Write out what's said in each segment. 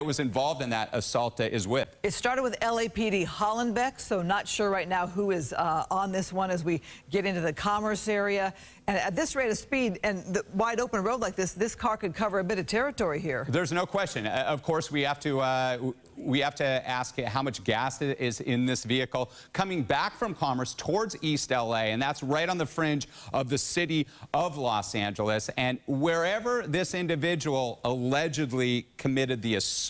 was involved in that assault is with. It started with LAPD Hollenbeck, so not sure right now who is on this one as we get into the Commerce area. And at this rate of speed and the wide open road like this car could cover a bit of territory here. There's no question. Of course, we have to ask how much gas is in this vehicle coming back from Commerce towards East LA, and that's right on the fringe of the city of Los Angeles. And wherever this individual allegedly committed the assault,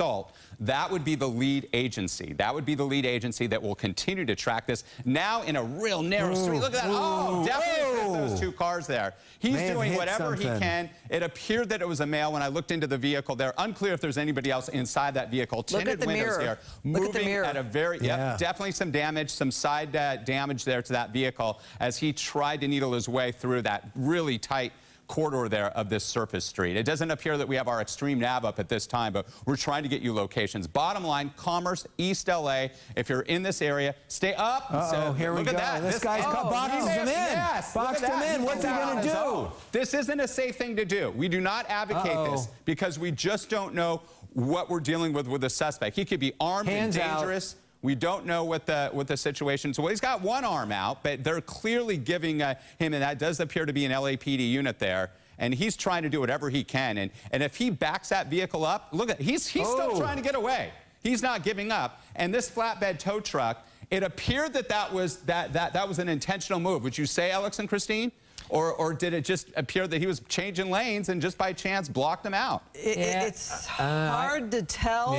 that would be the lead agency. That would be the lead agency that will continue to track this. Now in a real narrow street. Look at that. Oh, definitely fit those two cars there. He's doing whatever he can. It appeared that it was a male when I looked into the vehicle there. Unclear if there's anybody else inside that vehicle. Tinted windows here. Moving at a very, definitely some damage, some side damage there to that vehicle as he tried to needle his way through that really tight corridor there of this surface street. It doesn't appear that we have our extreme nav up at this time, but we're trying to get you locations. Bottom line, Commerce, East LA. If you're in this area, stay up. So, here we go. Look at that. This guy's boxed him in. Yes, boxed him in. What's he going to do? This isn't a safe thing to do. We do not advocate this because we just don't know what we're dealing with a suspect. He could be armed and dangerous. We don't know what the situation is. Well, he's got one arm out, but they're clearly giving him, and that does appear to be an LAPD unit there. And he's trying to do whatever he can. And if he backs that vehicle up, look at, he's still trying to get away. He's not giving up. And this flatbed tow truck, it appeared that was an intentional move. Would you say, Alex and Christine? Or did it just appear that he was changing lanes and just by chance blocked them out? It's hard to tell.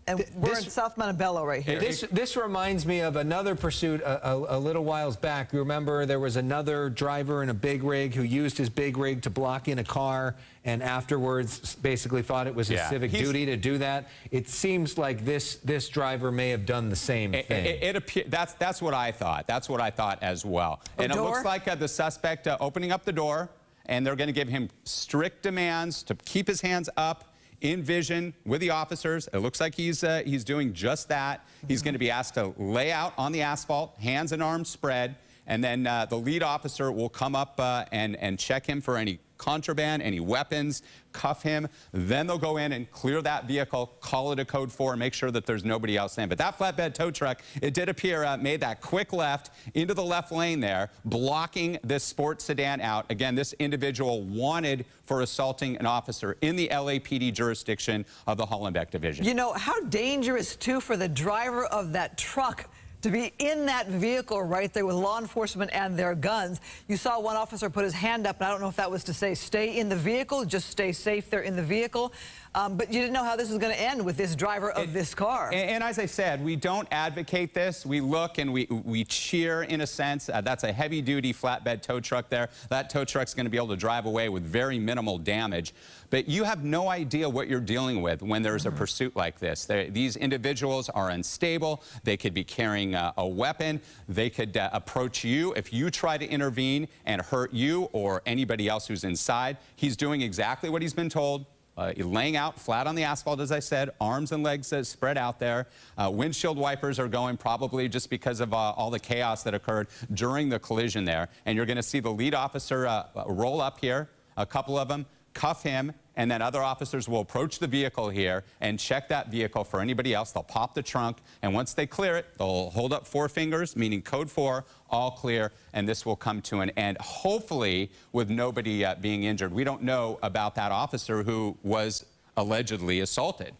And we're in South Montebello right here. This reminds me of another pursuit a little whiles back. You remember there was another driver in a big rig who used his big rig to block in a car and afterwards basically thought it was his civic duty to do that. It seems like this driver may have done the same thing. That's what I thought. That's what I thought as well. And it looks like the suspect opening up the door, and they're going to give him strict demands to keep his hands up in vision with the officers. It looks like he's doing just that. He's going to be asked to lay out on the asphalt, hands and arms spread, and then the lead officer will come up and check him for any contraband, any weapons, cuff him. Then they'll go in and clear that vehicle, call it a code 4, make sure that there's nobody else in. But that flatbed tow truck, it did appear, made that quick left into the left lane there, blocking this sports sedan out. Again, this individual wanted for assaulting an officer in the LAPD jurisdiction of the Hollenbeck Division. You know, how dangerous, too, for the driver of that truck to be in that vehicle right there with law enforcement and their guns. You saw one officer put his hand up, and I don't know if that was to say stay in the vehicle, just stay safe there in the vehicle. But you didn't know how this was going to end with this driver of this car. And as I said, we don't advocate this. We look and we cheer in a sense. That's a heavy-duty flatbed tow truck there. That tow truck's going to be able to drive away with very minimal damage. But you have no idea what you're dealing with when there's a pursuit like this. These individuals are unstable. They could be carrying a weapon. They could approach you if you try to intervene and hurt you or anybody else who's inside. He's doing exactly what he's been told. Laying out flat on the asphalt, as I said, arms and legs spread out there. Windshield wipers are going probably just because of all the chaos that occurred during the collision there. And you're going to see the lead officer roll up here, a couple of them, cuff him, and then other officers will approach the vehicle here and check that vehicle for anybody else. They'll pop the trunk, and once they clear it, they'll hold up 4 fingers, meaning code 4, all clear, and this will come to an end, hopefully with nobody being injured. We don't know about that officer who was allegedly assaulted.